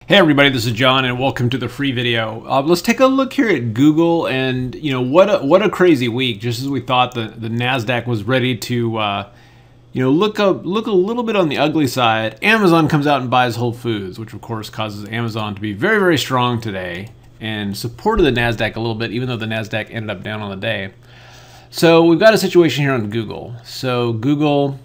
Hey everybody, this is John and welcome to the free video. Let's take a look here at Google, and what a crazy week. Just as we thought the NASDAQ was ready to look a little bit on the ugly side, Amazon comes out and buys Whole Foods, which of course causes Amazon to be very, very strong today and supported the NASDAQ a little bit, even though the NASDAQ ended up down on the day. So we've got a situation here on Google. So Google,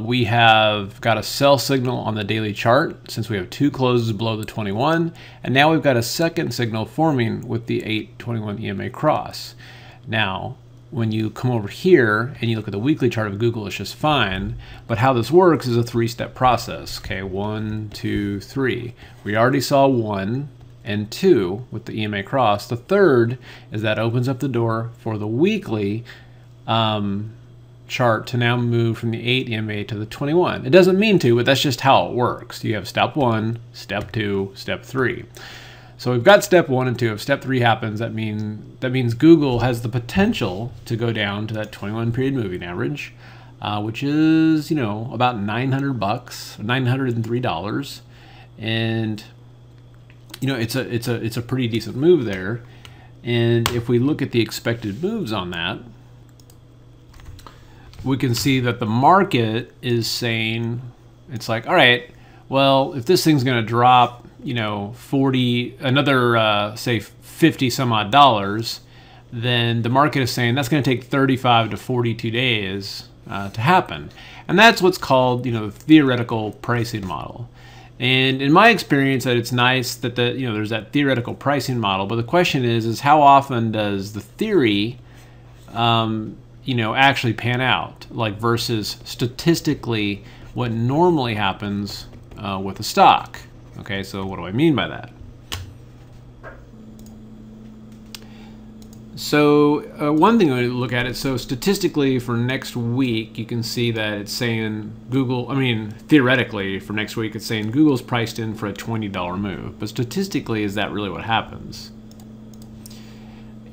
we have got a sell signal on the daily chart since we have two closes below the 21, and now we've got a second signal forming with the 821 EMA cross. Now, when you come over here and you look at the weekly chart of Google, it's just fine, but how this works is a three-step process. Okay, 1, 2, 3. We already saw 1 and 2 with the EMA cross. The third is that opens up the door for the weekly chart to now move from the 8 EMA to the 21. It doesn't mean to, but that's just how it works. You have step 1, step 2, step 3. So we've got step 1 and 2. If step 3 happens, that means Google has the potential to go down to that 21 period moving average, which is about $900, $903, and it's a pretty decent move there. And if we look at the expected moves on that, we can see that the market is saying, it's like, all right, well, if this thing's going to drop, say 50 some odd dollars, then the market is saying that's going to take 35 to 42 days to happen. And that's what's called, the theoretical pricing model. And in my experience, that it's nice that there's that theoretical pricing model, but the question is how often does the theory actually pan out, like versus statistically what normally happens with a stock. Okay, so what do I mean by that? So one thing we look at it, so statistically for next week, you can see that it's saying theoretically for next week, it's saying Google's priced in for a $20 move, but statistically, is that really what happens?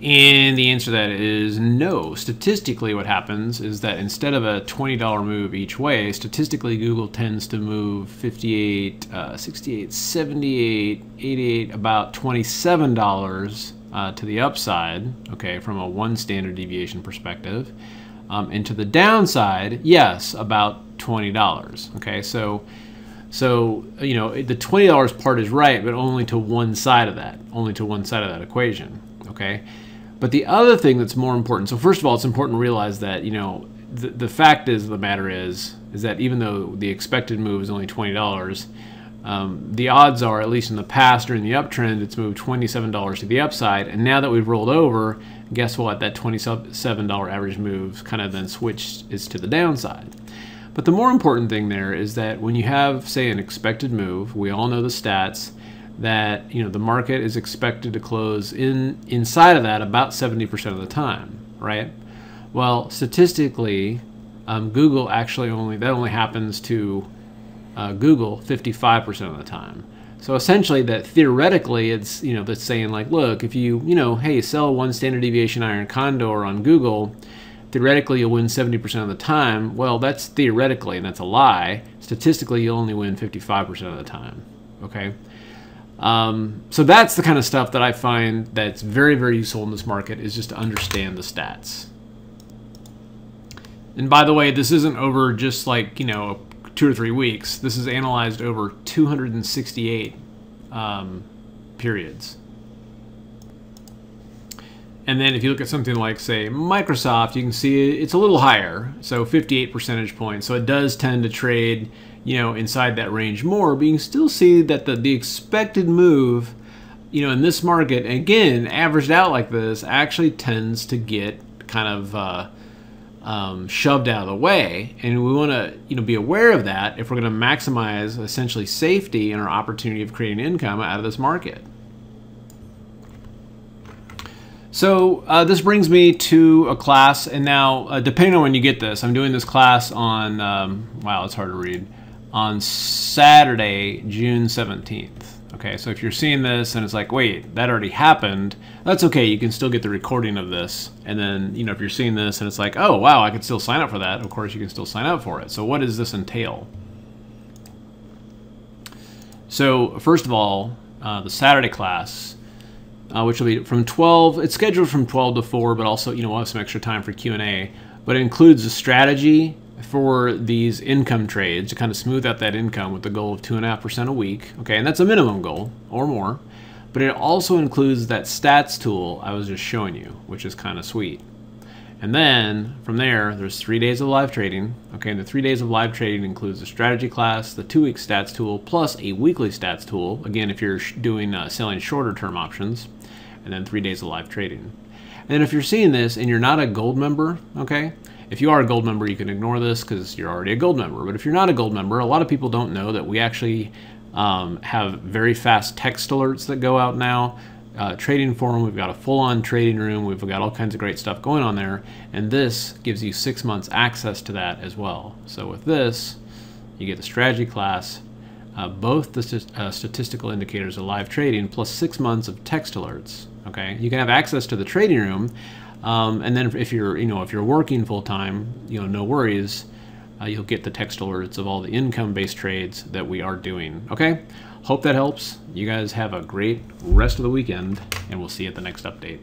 And the answer to that is no. Statistically, what happens is that instead of a $20 move each way, statistically Google tends to move 58, 68, 78, 88, about $27 to the upside, okay, from a one standard deviation perspective. And to the downside, yes, about $20, okay? So the $20 part is right, but only to one side of that, equation, okay? But the other thing that's more important, so first of all, it's important to realize that, the fact of the matter is that even though the expected move is only $20, the odds are, at least in the past during the uptrend, it's moved $27 to the upside. And now that we've rolled over, guess what? That $27 average move kind of then switched is to the downside. But the more important thing there is that when you have, say, an expected move, we all know the stats, that the market is expected to close inside of that about 70% of the time, right? Well, statistically, Google only happens to Google 55% of the time. So essentially, that theoretically, it's that's saying like, look, if you hey, sell one standard deviation iron condor on Google, theoretically you'll win 70% of the time. Well, that's theoretically, and that's a lie. Statistically, you'll only win 55% of the time. Okay. So that's the kind of stuff that I find that's very, very useful in this market, is just to understand the stats. And by the way, this isn't over just like, 2 or 3 weeks. This is analyzed over 268 periods. And then if you look at something like, say, Microsoft, you can see it's a little higher, so 58 percentage points. So it does tend to trade inside that range more, but you can still see that the expected move, in this market, again, averaged out like this, actually tends to get kind of shoved out of the way. And we want to, be aware of that if we're going to maximize essentially safety and our opportunity of creating income out of this market. So this brings me to a class, and now depending on when you get this, I'm doing this class on, wow, it's hard to read, on Saturday, June 17th. Okay, so if you're seeing this and it's like, wait, that already happened, that's okay. You can still get the recording of this. And then, if you're seeing this and it's like, oh, wow, I could still sign up for that, of course you can still sign up for it. So what does this entail? So first of all, the Saturday class, which will be from 12, it's scheduled from 12 to 4, but also, we'll have some extra time for Q&A, but it includes a strategy for these income trades to kind of smooth out that income with the goal of 2.5% a week. Okay, and that's a minimum goal or more, but it also includes that stats tool I was just showing you, which is kind of sweet. And then from there, there's 3 days of live trading. Okay, and the 3 days of live trading includes the strategy class, the 2-week stats tool, plus a weekly stats tool. Again, if you're doing selling shorter term options, and then 3 days of live trading. And then if you're seeing this and you're not a gold member, okay, if you are a gold member, you can ignore this because you're already a gold member. But if you're not a gold member, a lot of people don't know that we actually have very fast text alerts that go out now. Trading forum, we've got a full-on trading room, we've got all kinds of great stuff going on there, and this gives you 6 months access to that as well. So with this, you get the strategy class, both the statistical indicators of live trading, plus 6 months of text alerts. Okay, you can have access to the trading room, and then if you're if you're working full-time, no worries. You'll get the text alerts of all the income-based trades that we are doing. Okay, hope that helps. You guys have a great rest of the weekend, and we'll see you at the next update.